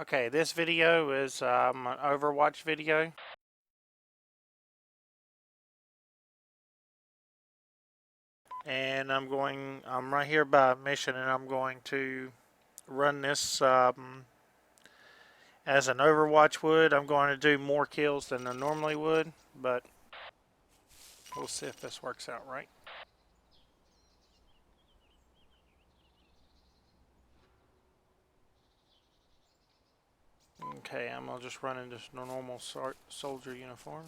Okay, this video is an Overwatch video. And I'm right here by mission, and I'm going to run this as an Overwatch would. I'm going to do more kills than I normally would, but we'll see if this works out right. Okay, I'm going to just run in this normal soldier uniform.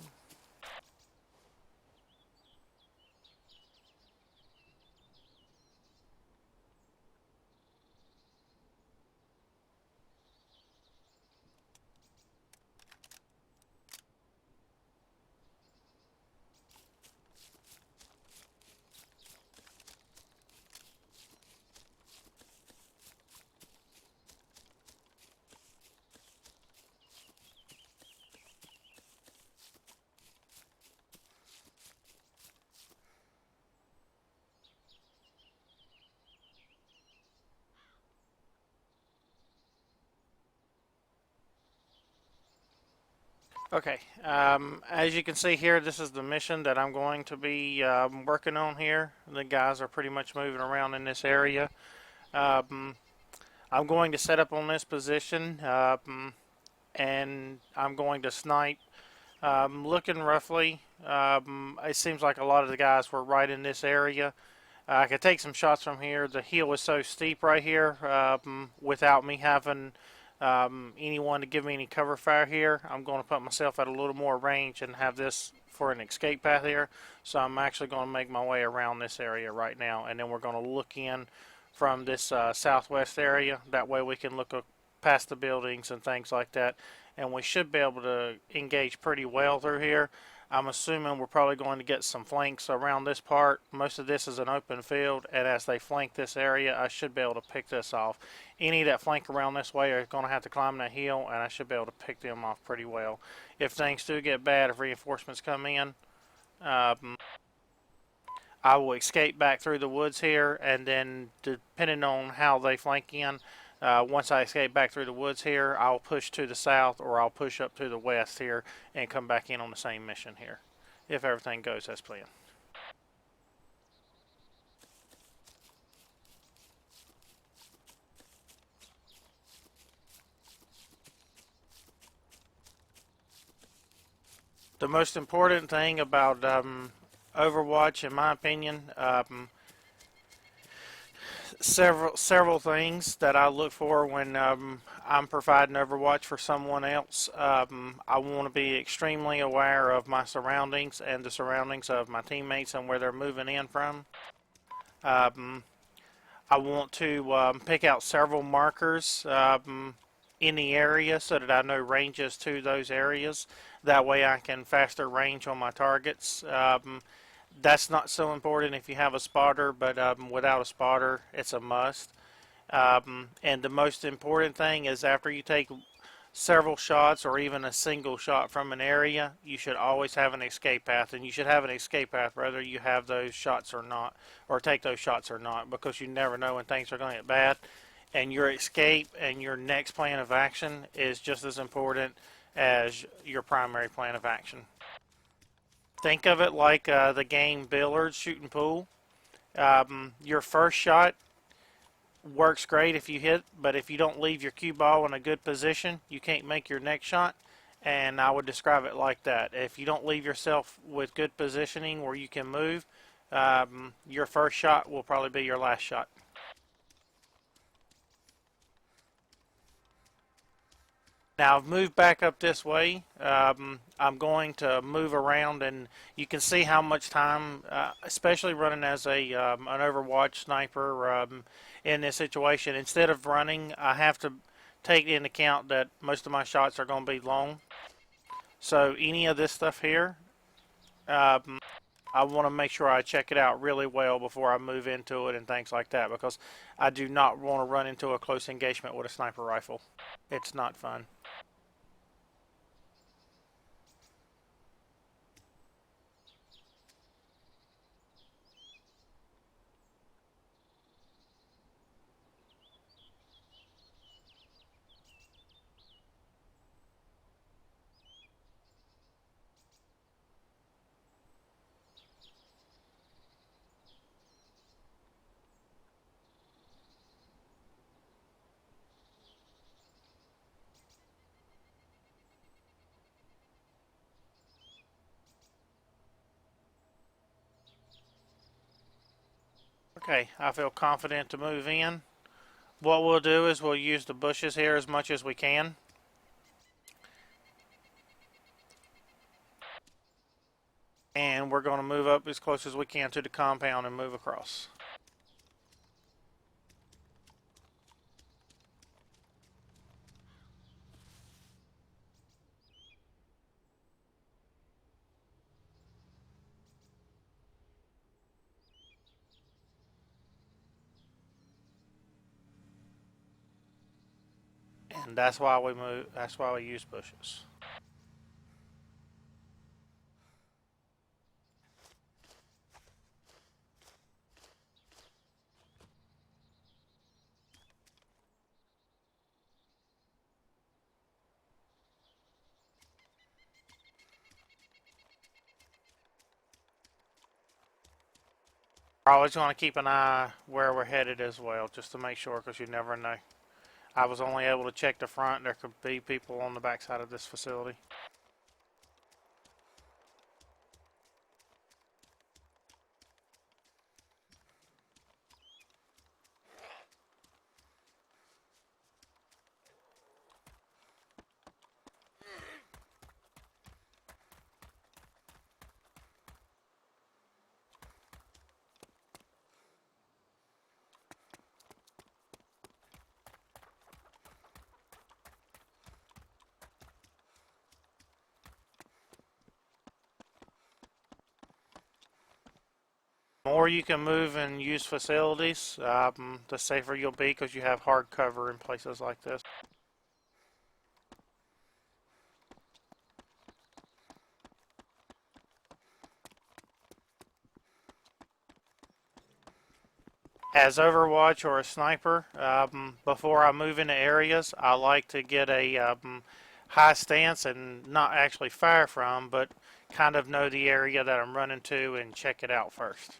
Okay, as you can see here, this is the mission that I'm going to be working on here. The guys are pretty much moving around in this area. Um, I'm going to set up on this position, and I'm going to snipe. Looking roughly, it seems like a lot of the guys were right in this area. I could take some shots from here. The hill is so steep right here, without me having anyone to give me any cover fire here. I'm going to put myself at a little more range and have this for an escape path here. So I'm actually going to make my way around this area right now, and then we're going to look in from this southwest area. That way we can look past the buildings and things like that, and we should be able to engage pretty well through here. I'm assuming we're probably going to get some flanks around this part. Most of this is an open field, and as they flank this area, I should be able to pick this off. Any that flank around this way are going to have to climb that hill, and I should be able to pick them off pretty well. If things do get bad, if reinforcements come in, um, I will escape back through the woods here, and then depending on how they flank in, once I escape back through the woods here, I'll push to the south or I'll push up to the west here and come back in on the same mission here, if everything goes as planned. The most important thing about Overwatch, in my opinion, several things that I look for when I'm providing Overwatch for someone else. I want to be extremely aware of my surroundings and the surroundings of my teammates and where they're moving in from. Um, I want to pick out several markers in the area so that I know ranges to those areas. That way I can faster range on my targets. That's not so important if you have a spotter, but without a spotter, it's a must. And the most important thing is after you take several shots or even a single shot from an area, you should always have an escape path, and you should have an escape path whether you have those shots or not, or take those shots or not, because you never know when things are going to get bad. And your escape and your next plan of action is just as important as your primary plan of action. Think of it like the game billiards, shooting pool. Your first shot works great if you hit, but if you don't leave your cue ball in a good position, you can't make your next shot. And I would describe it like that. If you don't leave yourself with good positioning where you can move, your first shot will probably be your last shot. Now I've moved back up this way. I'm going to move around, and you can see how much time, especially running as an Overwatch sniper in this situation. Instead of running, I have to take into account that most of my shots are going to be long. So any of this stuff here, um, I want to make sure I check it out really well before I move into it and things like that, because I do not want to run into a close engagement with a sniper rifle. It's not fun. Okay, I feel confident to move in. What we'll do is we'll use the bushes here as much as we can. And we're going to move up as close as we can to the compound and move across. And that's why we move. That's why we use bushes. We're always going to keep an eye where we're headed as well, just to make sure, because you never know. I was only able to check the front. There could be people on the backside of this facility. The more you can move and use facilities, the safer you'll be because you have hard cover in places like this. As Overwatch or a sniper, before I move into areas, I like to get a high stance and not actually fire from, but kind of know the area that I'm running to and check it out first.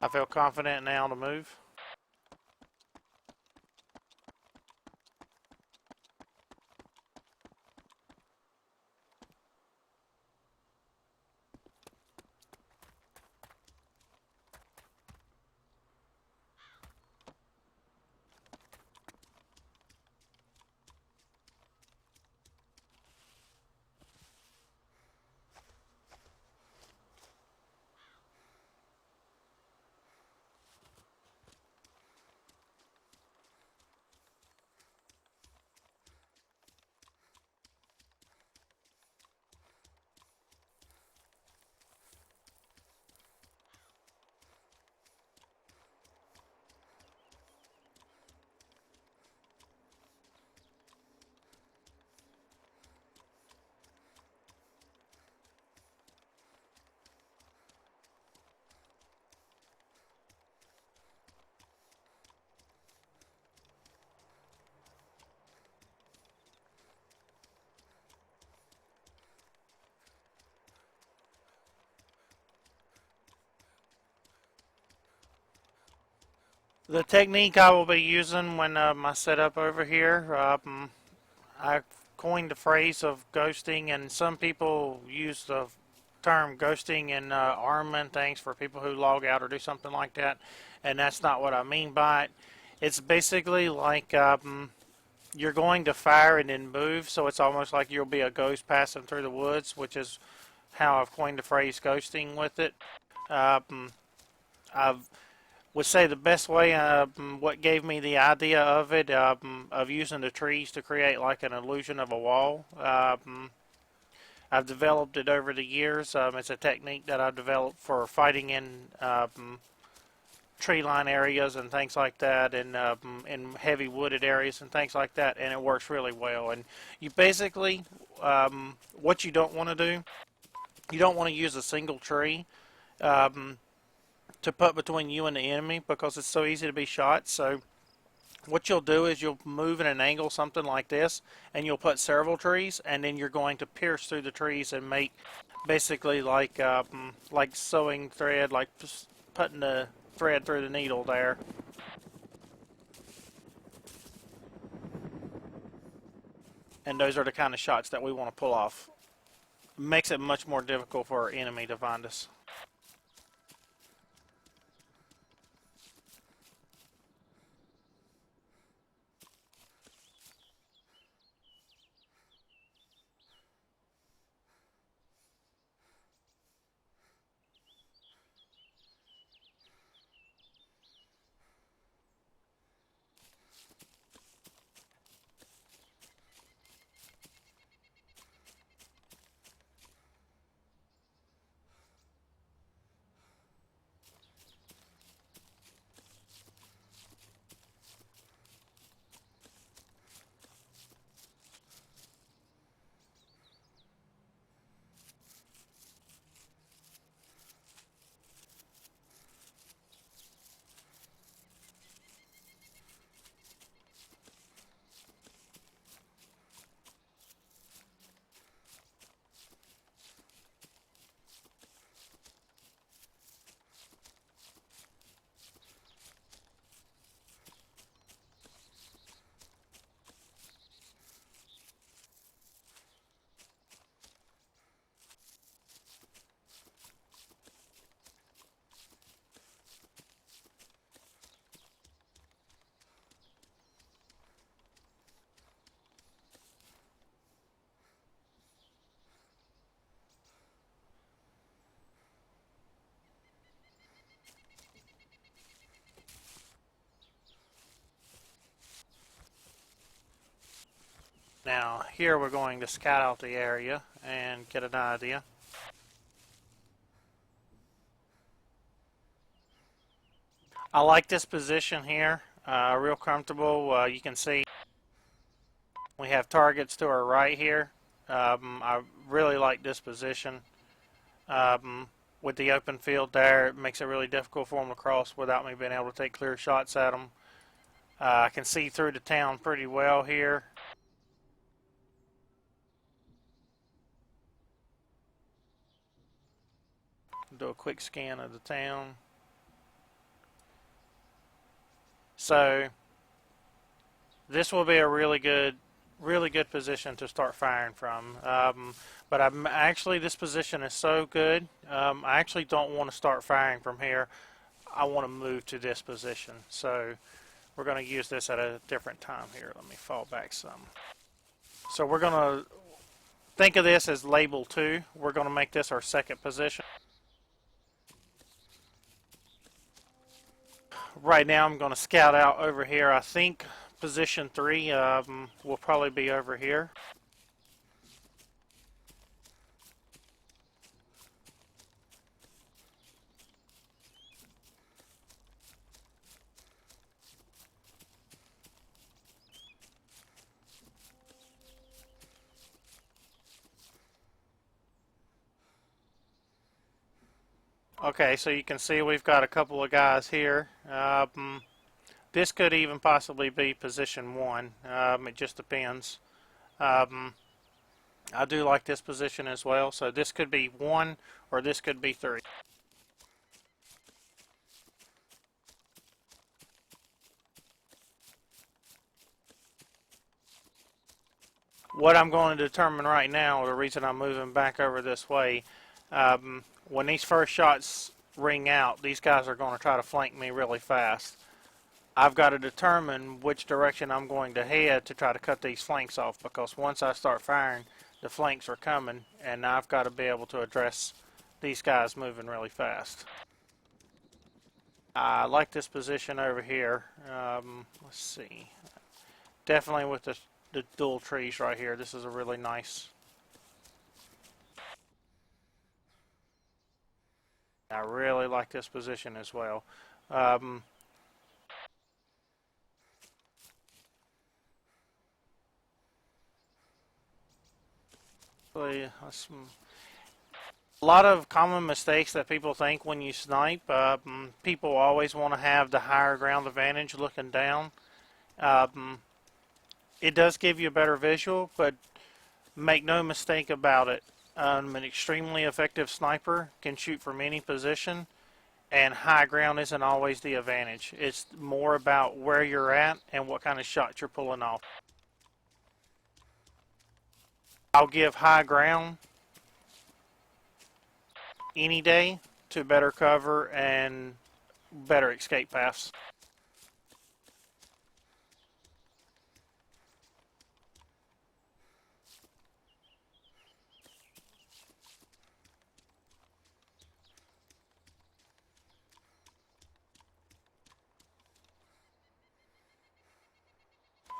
I feel confident now to move. The technique I will be using when I set up over here, I coined the phrase of ghosting, and some people use the term ghosting in armament things for people who log out or do something like that, and that's not what I mean by it. It's basically like you're going to fire and then move, so it's almost like you'll be a ghost passing through the woods, which is how I've coined the phrase ghosting with it. I would say the best way, what gave me the idea of it, of using the trees to create like an illusion of a wall. I've developed it over the years. It's a technique that I've developed for fighting in tree line areas and things like that, and in heavy wooded areas and things like that, and it works really well. And you basically, what you don't want to do, you don't want to use a single tree to put between you and the enemy because it's so easy to be shot. So what you'll do is you'll move at an angle something like this, and you'll put several trees, and then you're going to pierce through the trees and make basically like sewing thread, like putting the thread through the needle there. And those are the kind of shots that we want to pull off. Makes it much more difficult for our enemy to find us. Now here we're going to scout out the area and get an idea. I like this position here, real comfortable. You can see we have targets to our right here. I really like this position. With the open field there, it makes it really difficult for them to cross without me being able to take clear shots at them. I can see through the town pretty well here. Do a quick scan of the town. So this will be a really good position to start firing from. But I'm actually, this position is so good, I actually don't want to start firing from here. I want to move to this position. So we're going to use this at a different time here. Let me fall back some. So we're going to think of this as label 2. We're going to make this our second position. Right now I'm going to scout out over here. I think position 3 will probably be over here. Okay, so you can see we've got a couple of guys here. This could even possibly be position 1. It just depends. I do like this position as well, so this could be 1 or this could be 3. What I'm going to determine right now, the reason I'm moving back over this way, when these first shots ring out, these guys are going to try to flank me really fast. I've got to determine which direction I'm going to head to try to cut these flanks off, because once I start firing, the flanks are coming, and I've got to be able to address these guys moving really fast. I like this position over here. Let's see. Definitely with the dual trees right here, this is a really nice I really like this position as well. Um, a lot of common mistakes that people think when you snipe. People always want to have the higher ground advantage looking down. Um, it does give you a better visual, but make no mistake about it. An extremely effective sniper can shoot from any position, and high ground isn't always the advantage. It's more about where you're at and what kind of shot you're pulling off. I'll give high ground any day to better cover and better escape paths.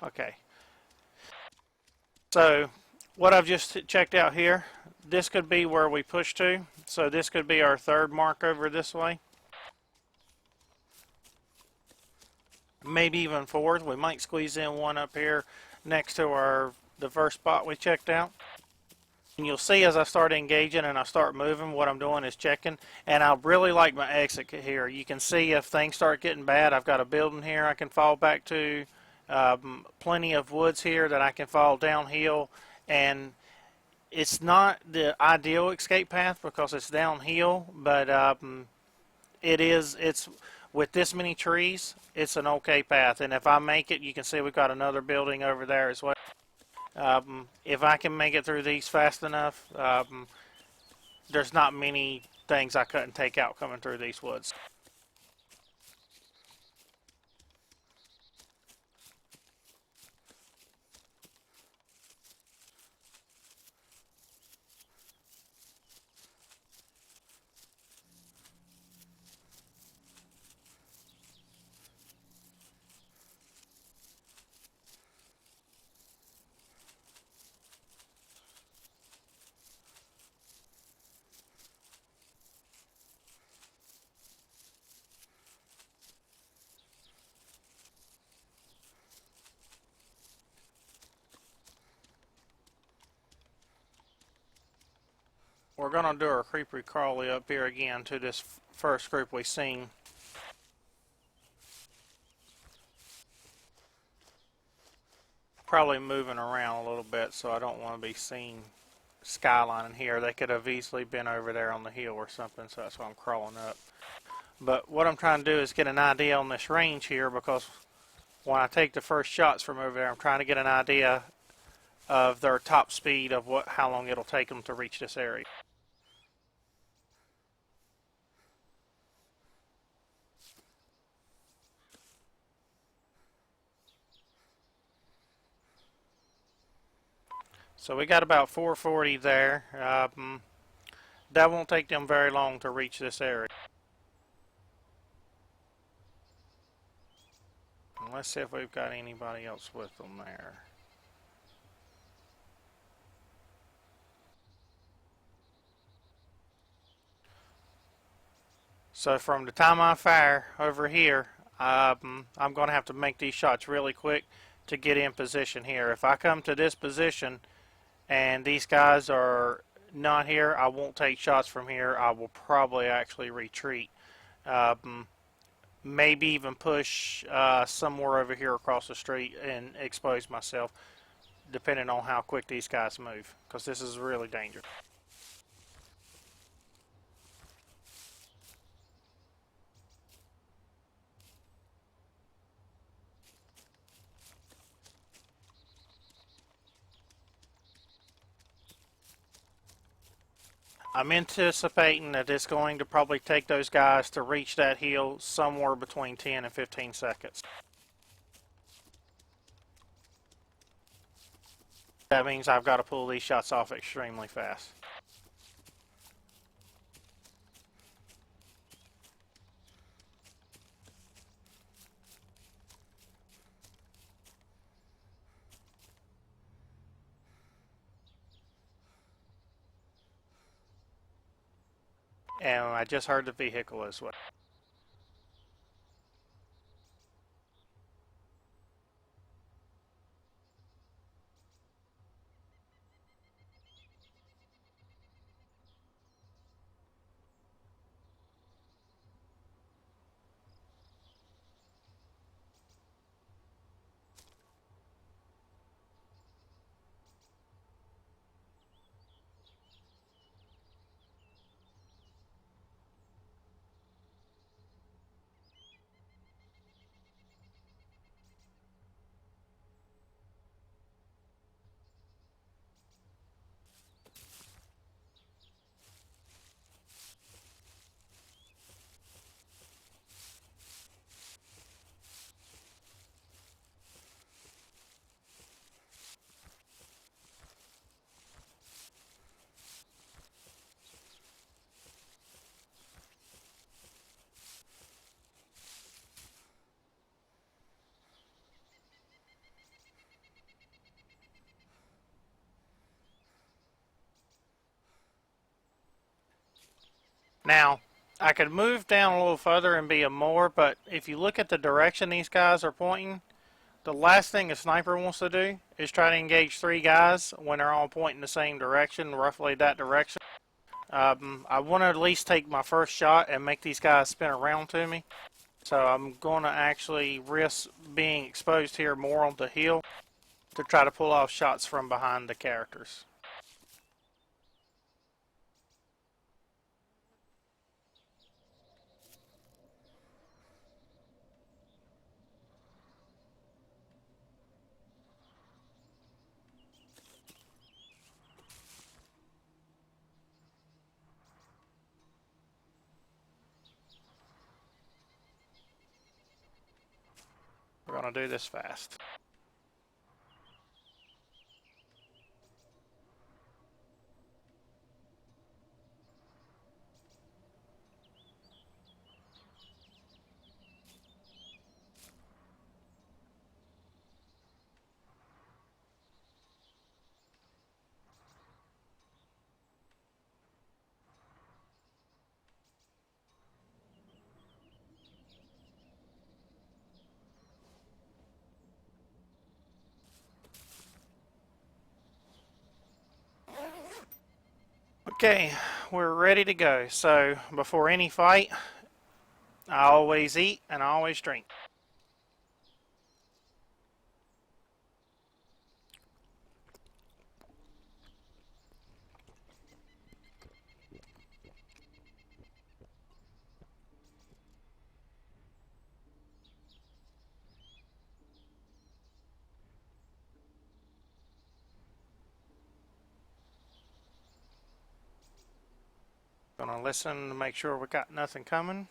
Okay, so what I've just checked out here, this could be where we push to. So this could be our third mark over this way. Maybe even fourth. We might squeeze in one up here next to the first spot we checked out. And you'll see as I start engaging and I start moving, what I'm doing is checking. And I really like my exit here. You can see if things start getting bad, I've got a building here I can fall back to. Plenty of woods here that I can fall downhill. And it's not the ideal escape path because it's downhill, but it's with this many trees, it's an okay path. And if I make it, you can see we've got another building over there as well. If I can make it through these fast enough, there's not many things I couldn't take out coming through these woods. We're going to do our creepy crawly up here again to this first group we seen. Probably moving around a little bit, so I don't want to be seen skylining here. They could have easily been over there on the hill or something, so that's why I'm crawling up. But what I'm trying to do is get an idea on this range here, because when I take the first shots from over there, I'm trying to get an idea of their top speed of how long it'll take them to reach this area. So we got about 440 there. That won't take them very long to reach this area. And let's see if we've got anybody else with them there. So from the time I fire over here, I'm going to have to make these shots really quick to get in position here. If I come to this position and these guys are not here, I won't take shots from here. I will probably actually retreat. Maybe even push somewhere over here across the street and expose myself, depending on how quick these guys move, because this is really dangerous. I'm anticipating that it's going to probably take those guys to reach that hill somewhere between 10 and 15 seconds. That means I've got to pull these shots off extremely fast. and I just heard the vehicle as well. Now, I could move down a little further and be a more, but if you look at the direction these guys are pointing, the last thing a sniper wants to do is try to engage three guys when they're all pointing the same direction, roughly that direction. I want to at least take my first shot and make these guys spin around to me. So I'm going to actually risk being exposed here more on the hill to try to pull off shots from behind the characters. We're going to do this fast. Okay, we're ready to go. So before any fight, I always eat and I always drink. Gonna listen to make sure we got nothing coming.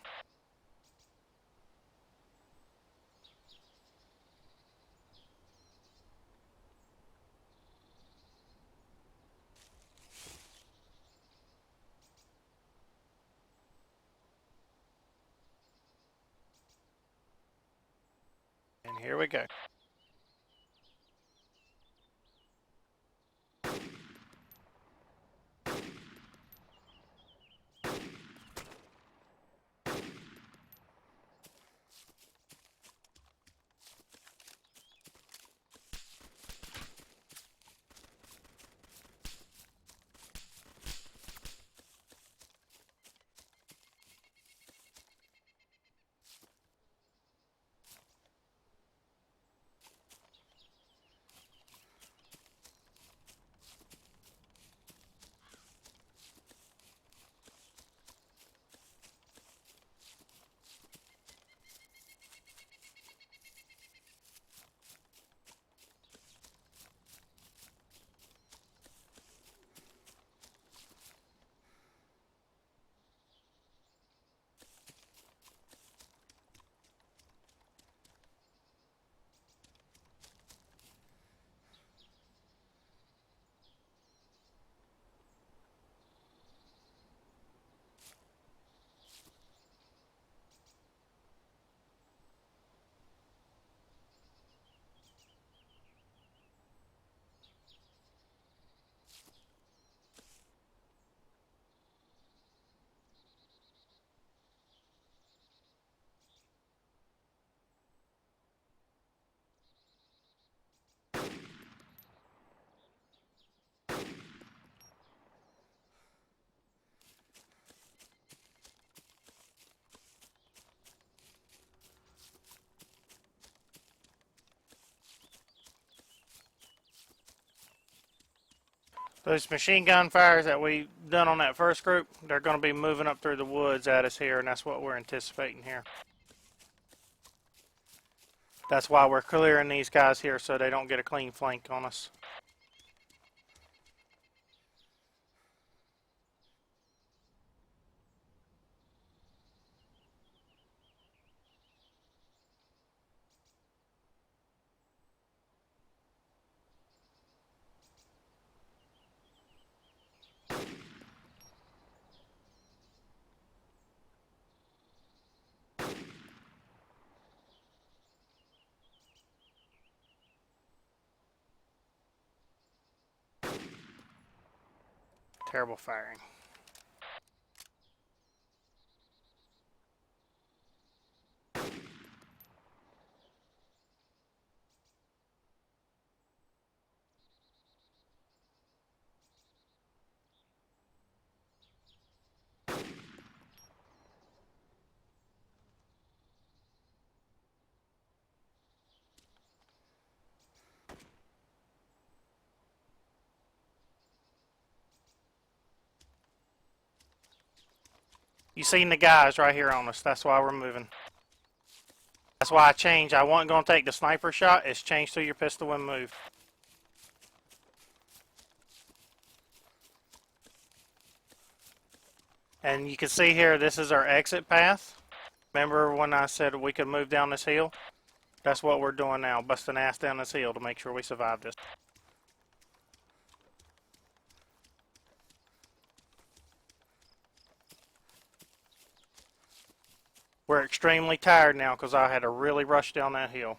And here we go. Those machine gun fires that we done on that first group, they're going to be moving up through the woods at us here, and that's what we're anticipating here. That's why we're clearing these guys here so they don't get a clean flank on us. Terrible firing. You seen the guys right here on us. That's why we're moving. That's why I changed. I wasn't going to take the sniper shot. It's changed to your pistol and move. And you can see here, this is our exit path. Remember when I said we could move down this hill? That's what we're doing now, busting ass down this hill to make sure we survive this. We're extremely tired now because I had to really rush down that hill.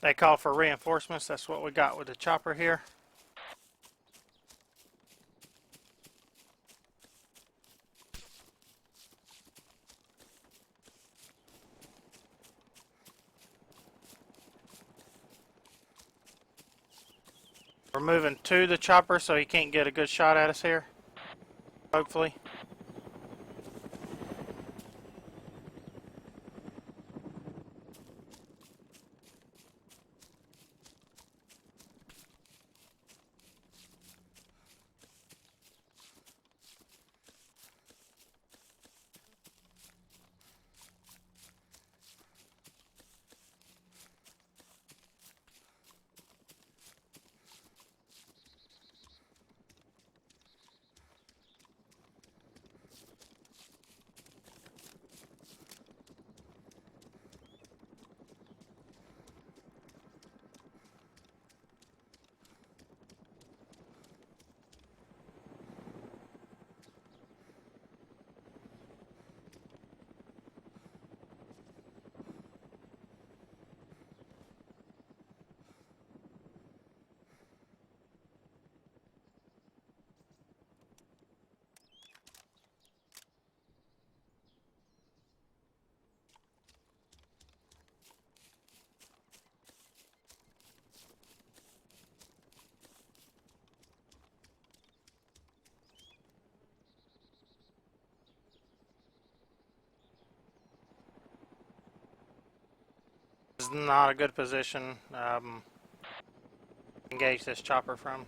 They call for reinforcements. That's what we got with the chopper here. We're moving to the chopper so he can't get a good shot at us here. Hopefully. is not a good position. Engage this chopper from.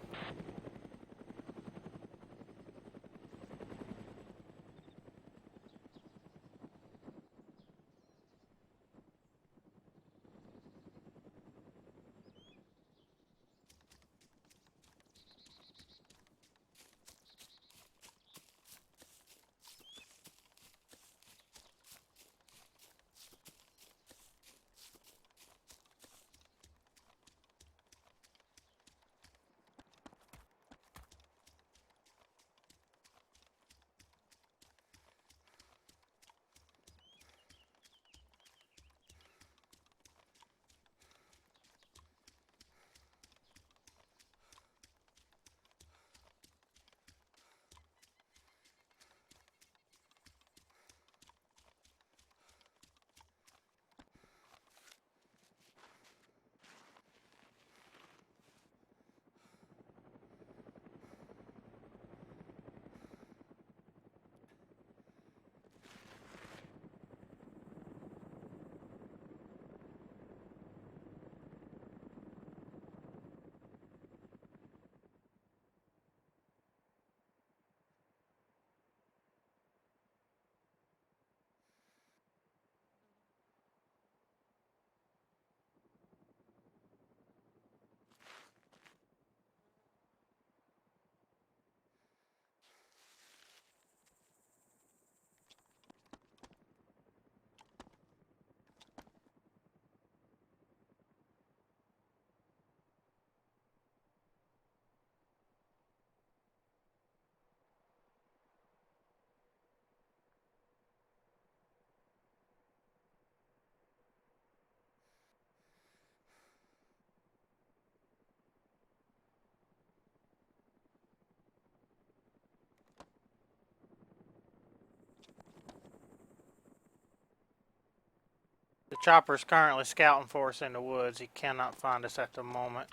The chopper is currently scouting for us in the woods. He cannot find us at the moment.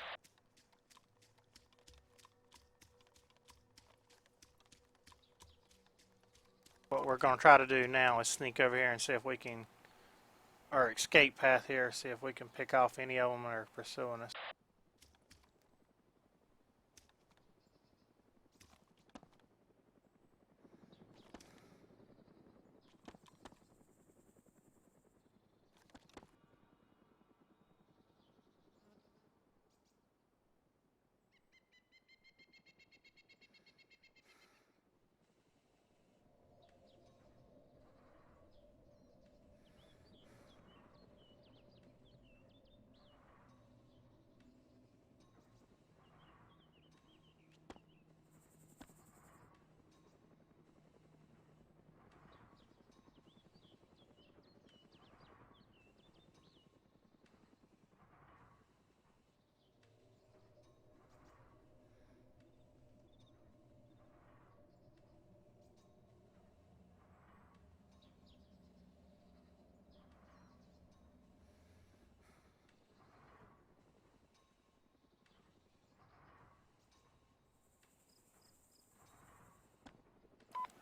What we're going to try to do now is sneak over here and see if we can, or escape path here, see if we can pick off any of them that are pursuing us.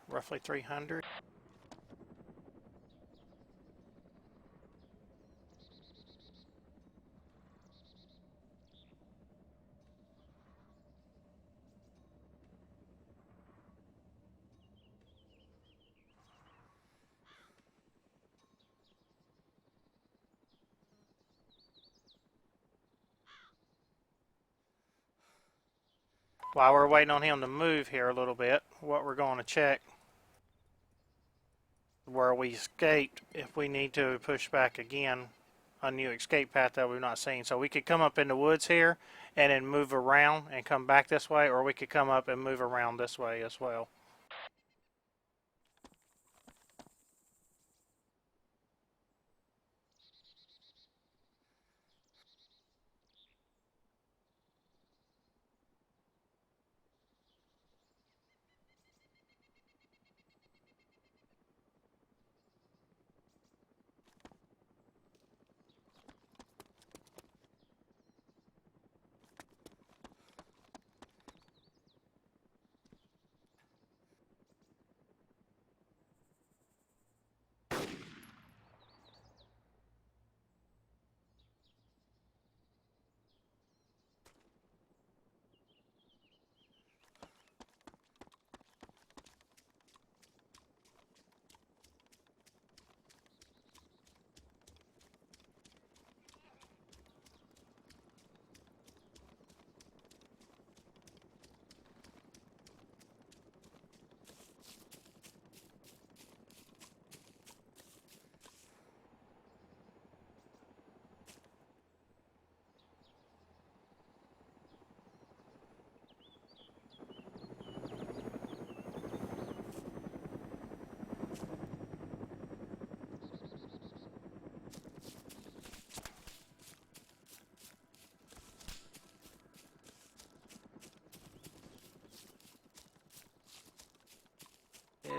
Roughly 300. While we're waiting on him to move here a little bit, what we're going to check where we escaped, if we need to push back again, a new escape path that we've not seen. So we could come up in the woods here and then move around and come back this way, or we could come up and move around this way as well.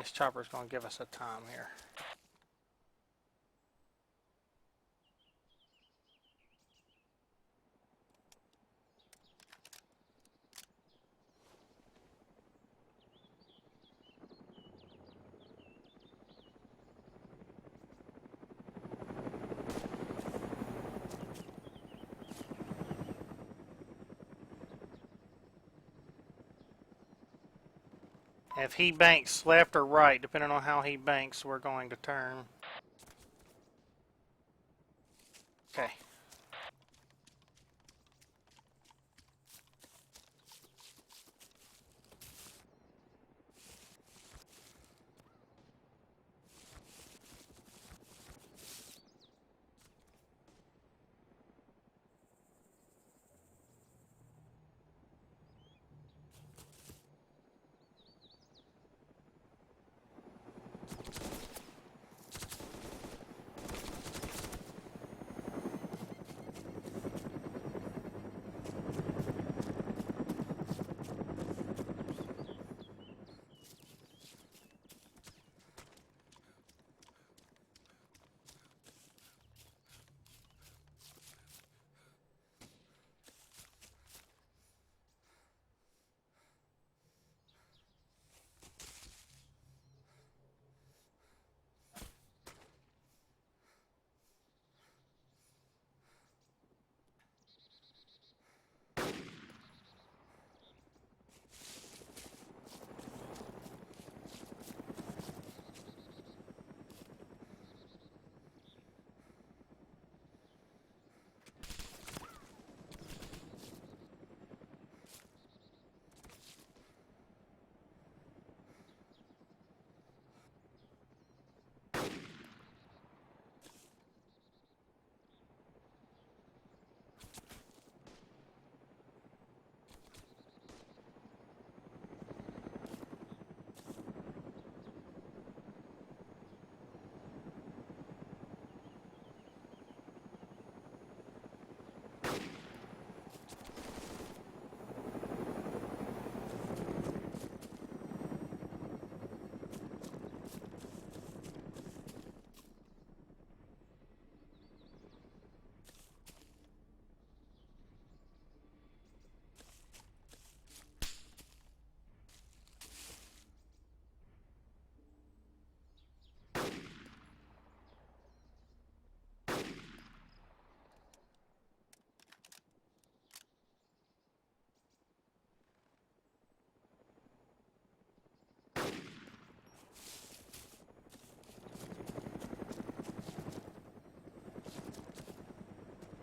this chopper's going to give us a time here. If he banks left or right, depending on how he banks, we're going to turn. Okay.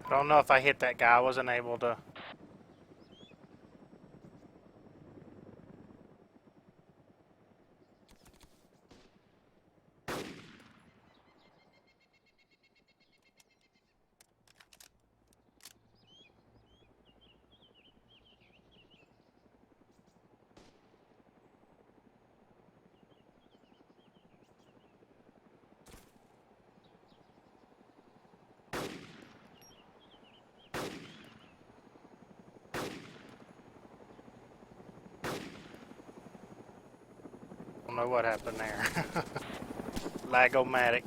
I don't know if I hit that guy. I wasn't able to. Don't know what happened there. Lagomatic.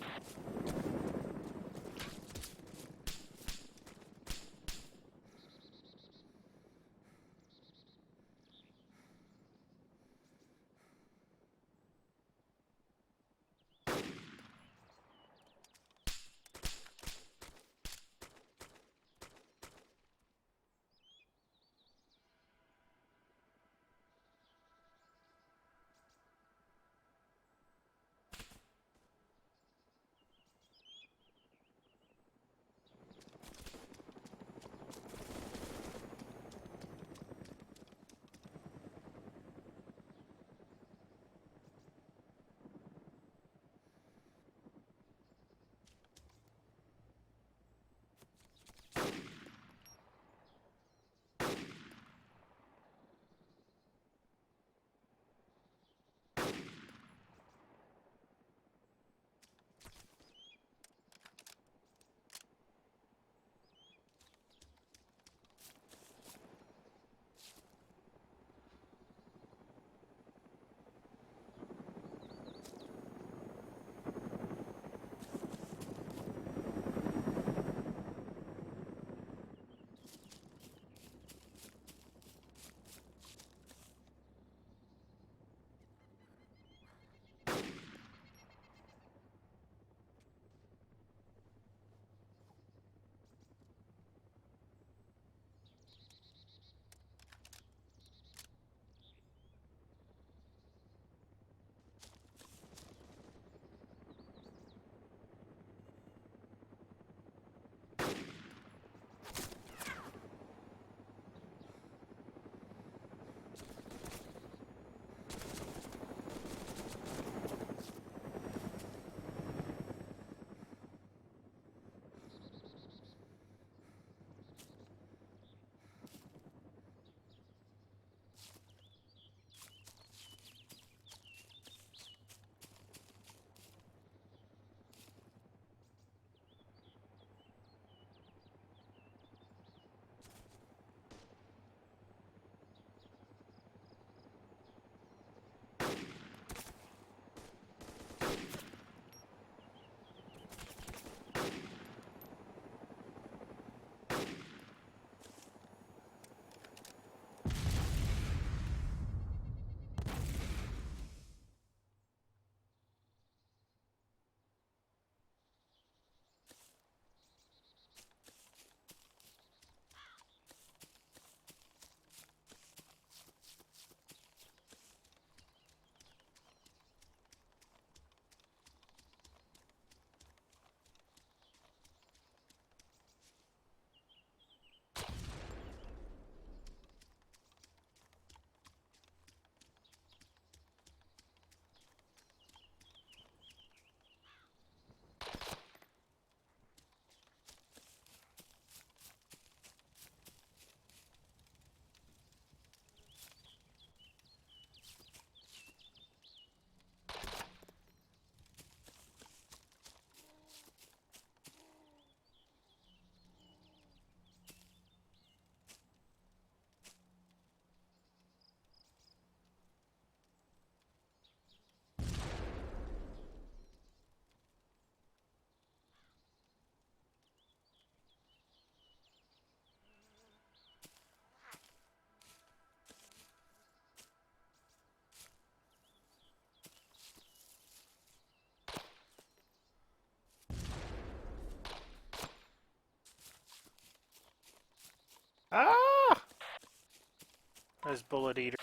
as bullet eater.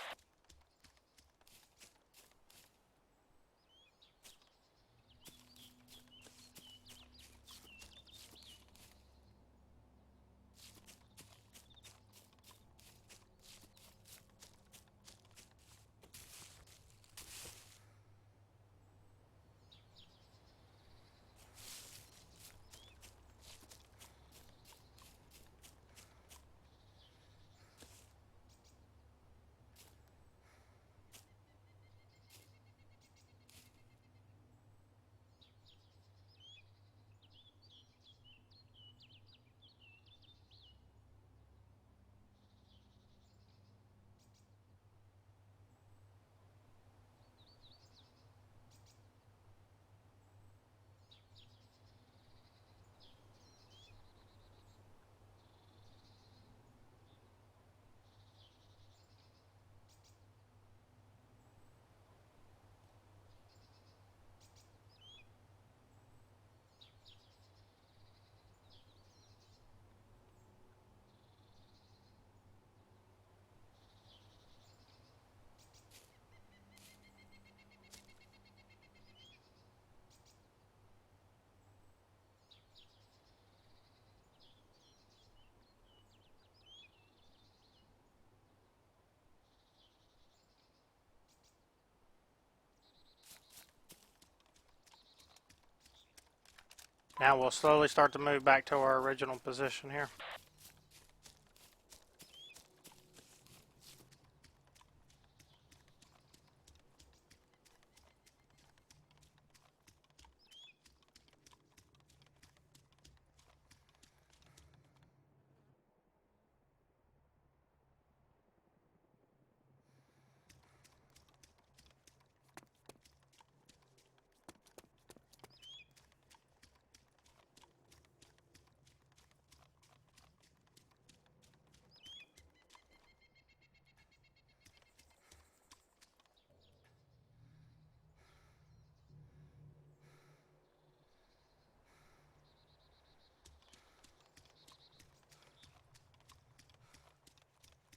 Now we'll slowly start to move back to our original position here.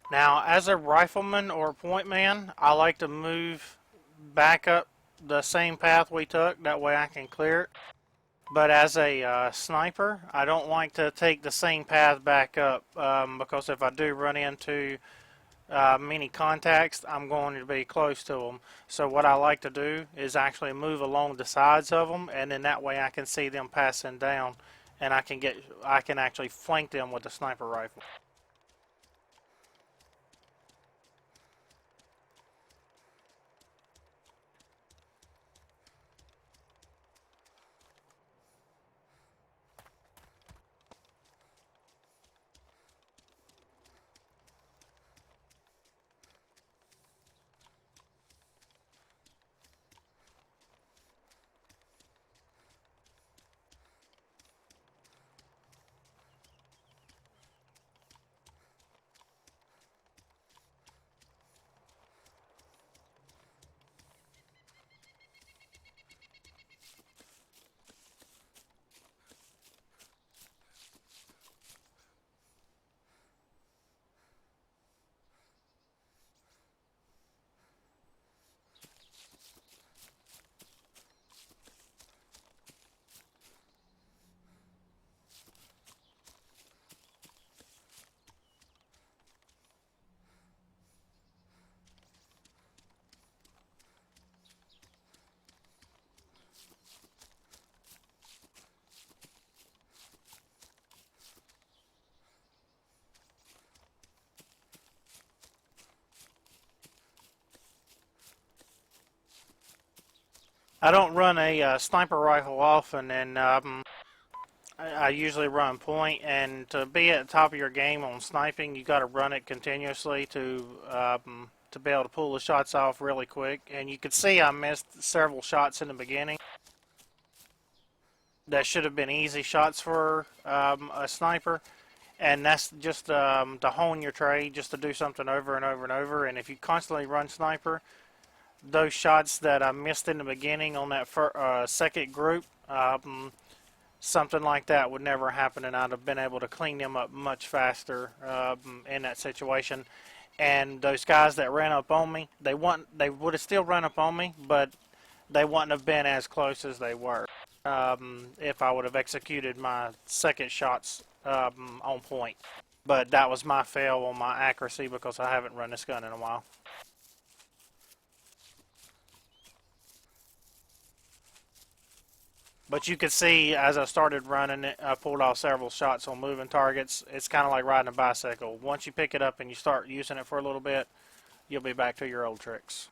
Now, as a rifleman or point man, I like to move back up the same path we took. That way I can clear it. But as a sniper, I don't like to take the same path back up because if I do run into many contacts, I'm going to be close to them. So what I like to do is actually move along the sides of them, and then that way I can see them passing down, and I can actually flank them with the sniper rifle. I don't run a sniper rifle often, and I usually run point. And to be at the top of your game on sniping, you got to run it continuously to be able to pull the shots off really quick. And you could see I missed several shots in the beginning that should have been easy shots for a sniper. And that's just to hone your trade, just to do something over and over and over. And if you constantly run sniper, those shots that I missed in the beginning on that second group, something like that would never happen, and I'd have been able to clean them up much faster in that situation. And those guys that ran up on me, they would have still run up on me, but they wouldn't have been as close as they were if I would have executed my second shots on point. But that was my fail on my accuracy because I haven't run this gun in a while. But you could see as I started running it, I pulled off several shots on moving targets. It's kind of like riding a bicycle. Once you pick it up and you start using it for a little bit, you'll be back to your old tricks.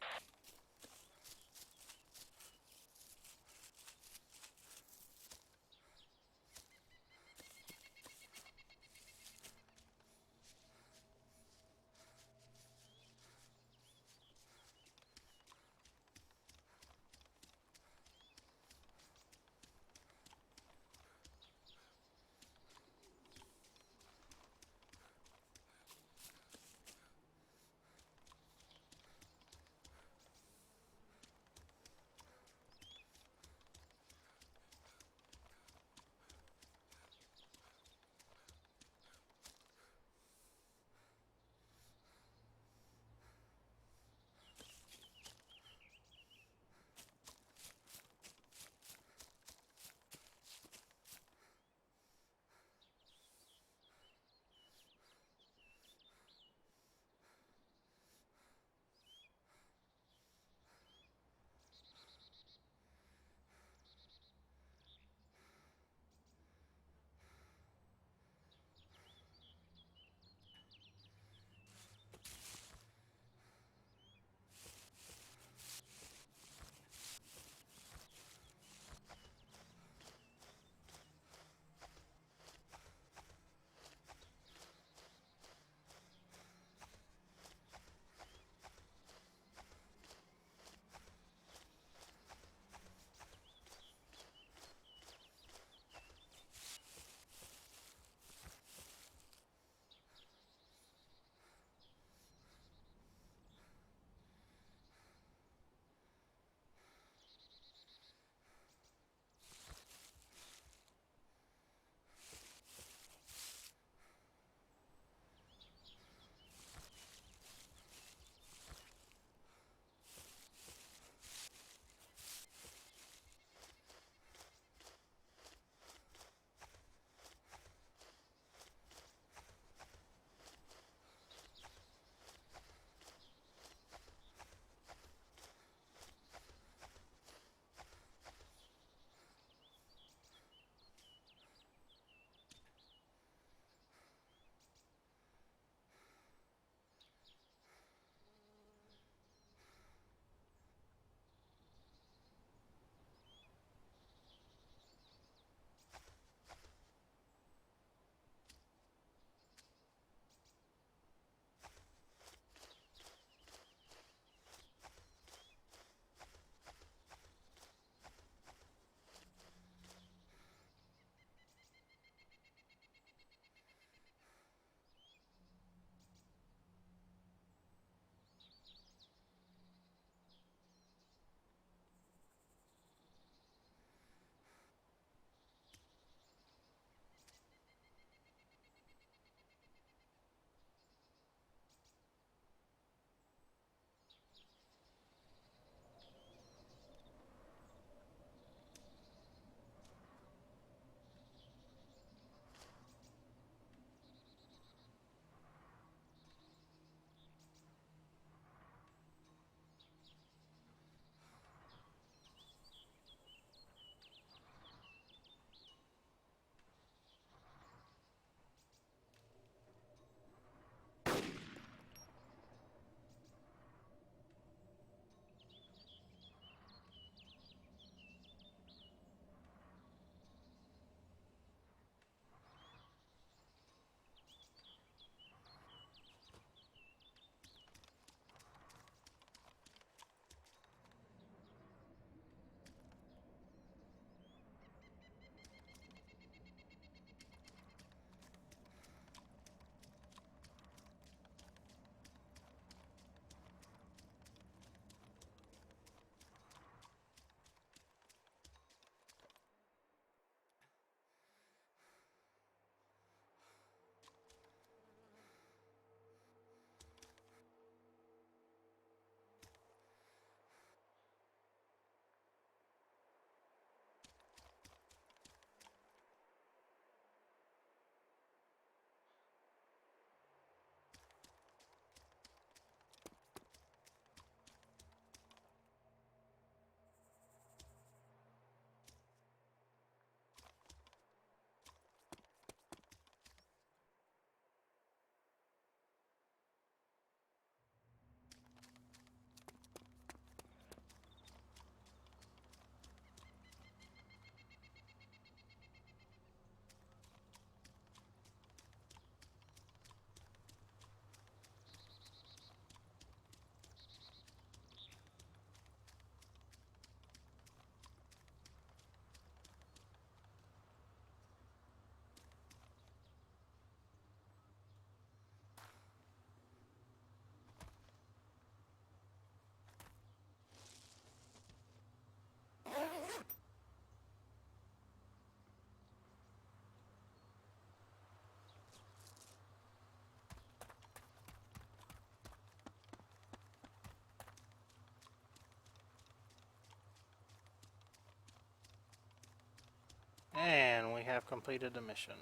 completed the mission.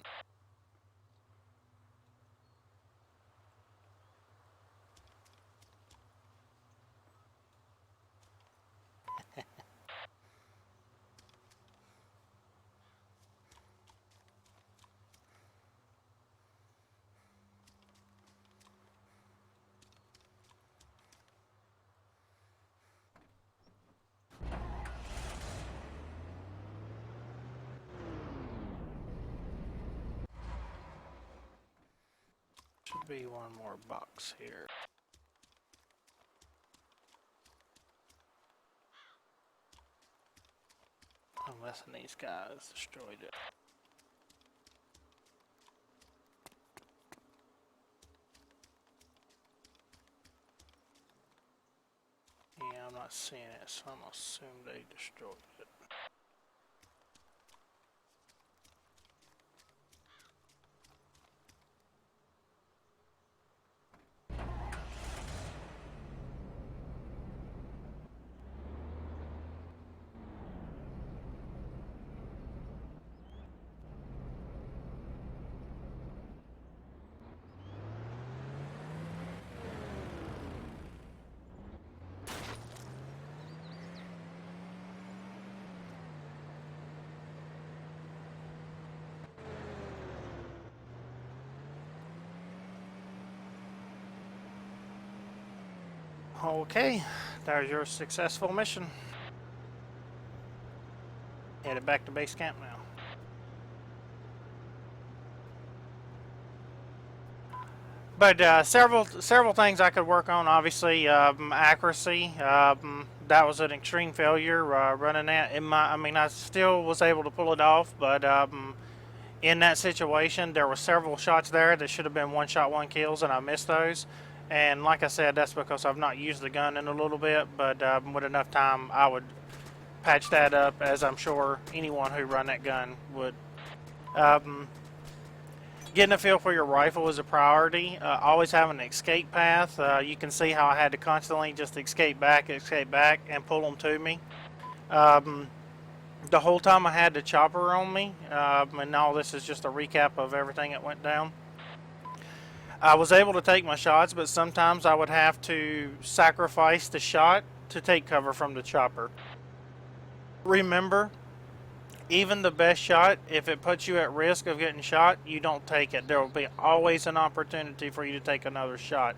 Should be one more box here. Unless these guys destroyed it. Yeah, I'm not seeing it, so I'm gonna assume they destroyed it. Okay, there's your successful mission. Headed back to base camp now. But several things I could work on. Obviously, accuracy. That was an extreme failure running that. I still was able to pull it off, but in that situation, there were several shots there that should have been one shot, one kills, and I missed those. And like I said, that's because I've not used the gun in a little bit. But with enough time, I would patch that up, as I'm sure anyone who run that gun would. Getting a feel for your rifle is a priority. Always have an escape path. You can see how I had to constantly just escape back, and pull them to me. The whole time I had the chopper on me, and all this is just a recap of everything that went down. I was able to take my shots, but sometimes I would have to sacrifice the shot to take cover from the chopper. Remember, even the best shot, if it puts you at risk of getting shot, you don't take it. There will be always an opportunity for you to take another shot.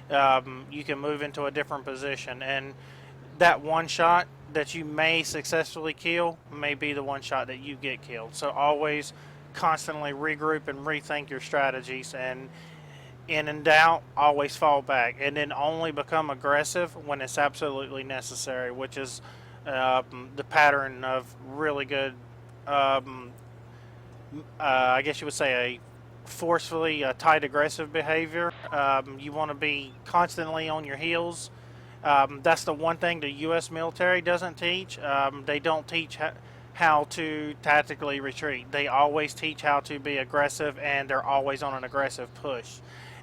You can move into a different position, and that one shot that you may successfully kill may be the one shot that you get killed. So always constantly regroup and rethink your strategies, and in doubt, always fall back, and then only become aggressive when it's absolutely necessary, which is the pattern of really good, I guess you would say, a forcefully tight aggressive behavior. You want to be constantly on your heels. That's the one thing the U.S. military doesn't teach. They don't teach how to tactically retreat. They always teach how to be aggressive, and they're always on an aggressive push.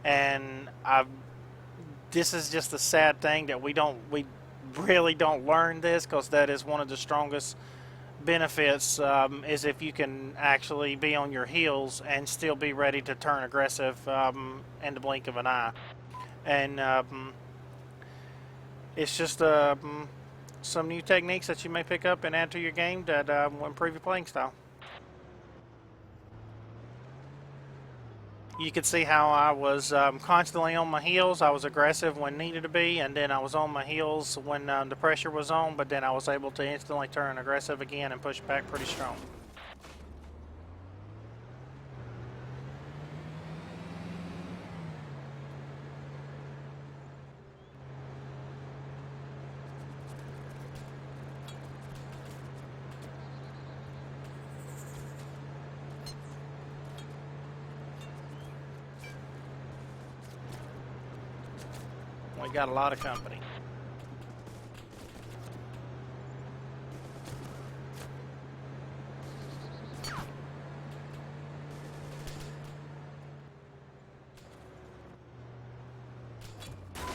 And this is just a sad thing that we really don't learn this, because that is one of the strongest benefits, is if you can actually be on your heels and still be ready to turn aggressive in the blink of an eye. And it's just some new techniques that you may pick up and add to your game that will improve your playing style. You could see how I was constantly on my heels. I was aggressive when needed to be, and then I was on my heels when the pressure was on, but then I was able to instantly turn aggressive again and push back pretty strong. We got a lot of company.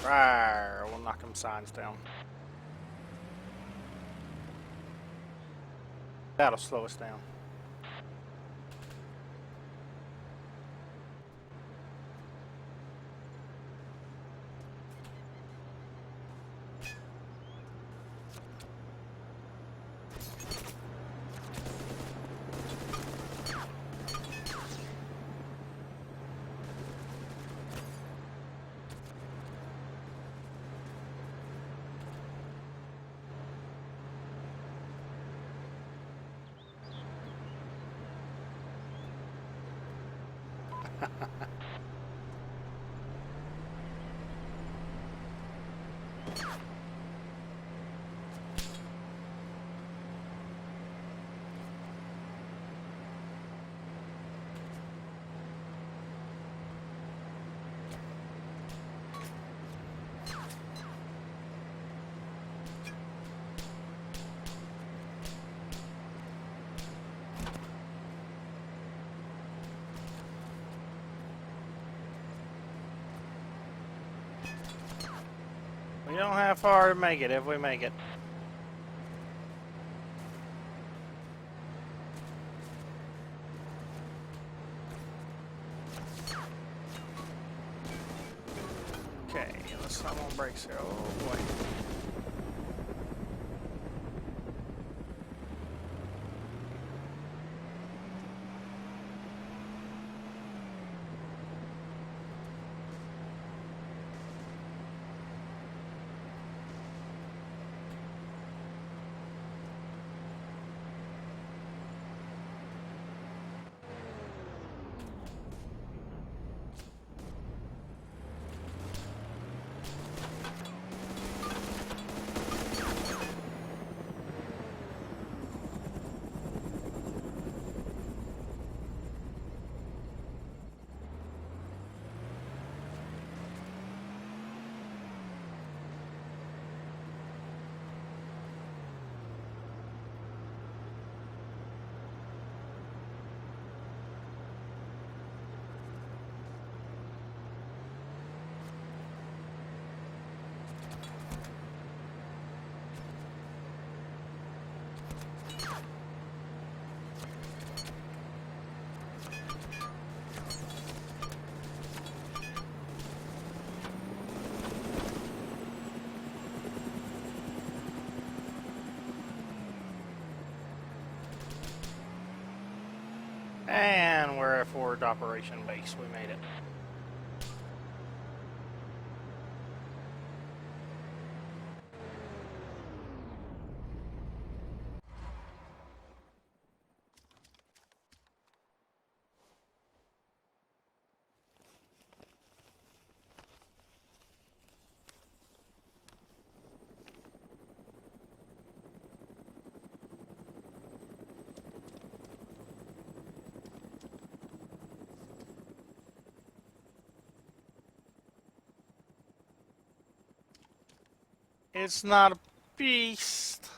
Rawr, we'll knock them signs down. That'll slow us down. We don't have far to make it if we make it. Okay, let's slam on brakes here. Oh boy. And we're at forward operation base. We made it. It's not a beast.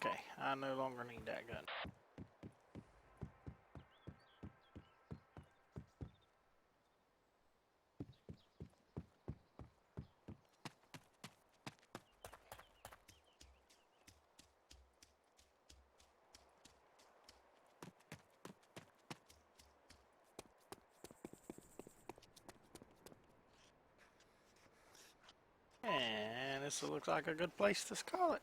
Okay, I no longer need that gun. And this looks like a good place to call it.